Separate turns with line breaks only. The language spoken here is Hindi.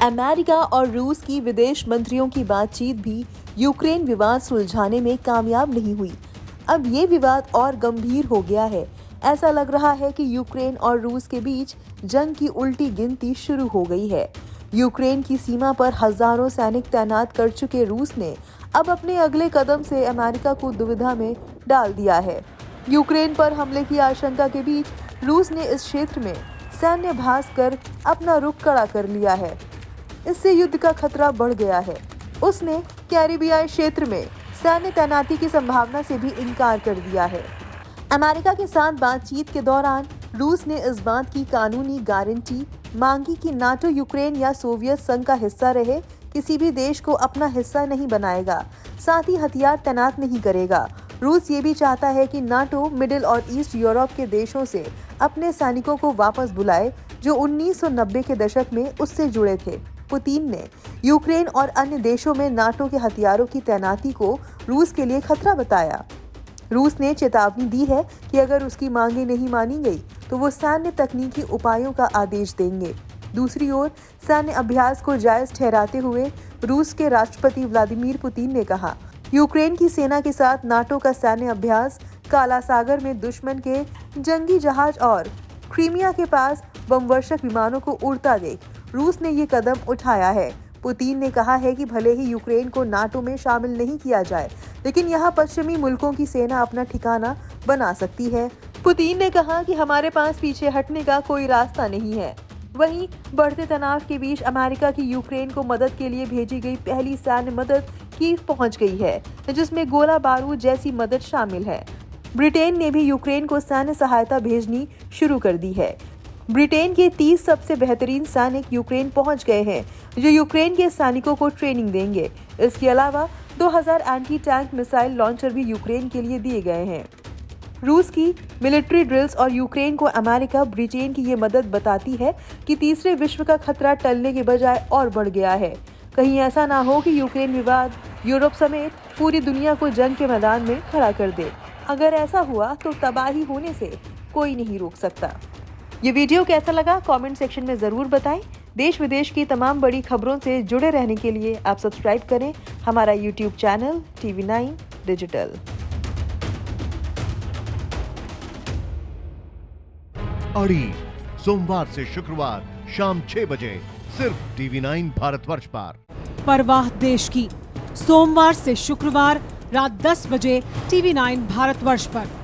अमेरिका और रूस की विदेश मंत्रियों की बातचीत भी यूक्रेन विवाद सुलझाने में कामयाब नहीं हुई। अब ये विवाद और गंभीर हो गया है। ऐसा लग रहा है कि यूक्रेन और रूस के बीच जंग की उल्टी गिनती शुरू हो गई है। यूक्रेन की सीमा पर हजारों सैनिक तैनात कर चुके रूस ने अब अपने अगले कदम से अमेरिका को दुविधा में डाल दिया है। यूक्रेन पर हमले की आशंका के बीच रूस ने इस क्षेत्र में सैन्य अभ्यास कर अपना रुख कड़ा कर लिया है। इससे युद्ध का खतरा बढ़ गया है। उसने कैरिबियाई क्षेत्र में सैन्य तैनाती की संभावना से भी इनकार कर दिया है। अमेरिका के साथ बातचीत के दौरान रूस ने इस बात की कानूनी गारंटी मांगी कि नाटो यूक्रेन या सोवियत संघ का हिस्सा रहे किसी भी देश को अपना हिस्सा नहीं बनाएगा, साथ ही हथियार तैनात नहीं करेगा। रूस ये भी चाहता है कि नाटो मिडिल और ईस्ट यूरोप के देशों से अपने सैनिकों को वापस बुलाए जो 1990 के दशक में उससे जुड़े थे। पुतिन ने यूक्रेन और अन्य देशों में नाटो के हथियारों की तैनाती को रूस के लिए खतरा बताया। रूस ने चेतावनी दी है कि अगर उसकी मांगें नहीं मानी गई तो वो सैन्य तकनीकी उपायों का आदेश देंगे। दूसरी ओर सैन्य अभ्यास को जायज ठहराते हुए रूस के राष्ट्रपति व्लादिमीर पुतिन ने कहा, यूक्रेन की सेना के साथ नाटो का सैन्य अभ्यास काला सागर में दुश्मन के जंगी जहाज और क्रीमिया के पास बमवर्षक विमानों को उड़ता देख रूस ने ये कदम उठाया है। पुतिन ने कहा है कि भले ही यूक्रेन को नाटो में शामिल नहीं किया जाए, लेकिन यहाँ पश्चिमी मुल्कों की सेना अपना ठिकाना बना सकती है। पुतिन ने कहा कि हमारे पास पीछे हटने का कोई रास्ता नहीं है। वहीं बढ़ते तनाव के बीच अमेरिका की यूक्रेन को मदद के लिए भेजी गई पहली सैन्य मदद कीव पहुंच गई है, जिसमें गोला बारूद जैसी मदद शामिल है। ब्रिटेन ने भी यूक्रेन को सैन्य सहायता भेजनी शुरू कर दी है। ब्रिटेन के 30 सबसे बेहतरीन सैनिक यूक्रेन पहुंच गए हैं, जो यूक्रेन के सैनिकों को ट्रेनिंग देंगे। इसके अलावा 2000 एंटी टैंक मिसाइल लॉन्चर भी यूक्रेन के लिए दिए गए हैं। रूस की मिलिट्री ड्रिल्स और यूक्रेन को अमेरिका ब्रिटेन की ये मदद बताती है कि तीसरे विश्व का खतरा टलने के बजाय और बढ़ गया है। कहीं ऐसा ना हो कि यूक्रेन विवाद यूरोप समेत पूरी दुनिया को जंग के मैदान में खड़ा कर दे। अगर ऐसा हुआ तो तबाही होने से कोई नहीं रोक सकता। ये वीडियो कैसा लगा कमेंट सेक्शन में जरूर बताएं। देश विदेश की तमाम बड़ी खबरों से जुड़े रहने के लिए आप सब्सक्राइब करें हमारा YouTube चैनल TV9 डिजिटल।
अड़ी सोमवार से शुक्रवार शाम 6 बजे सिर्फ TV9 भारतवर्ष पर।
परवाह देश की सोमवार से शुक्रवार रात 10 बजे TV9 भारतवर्ष पर।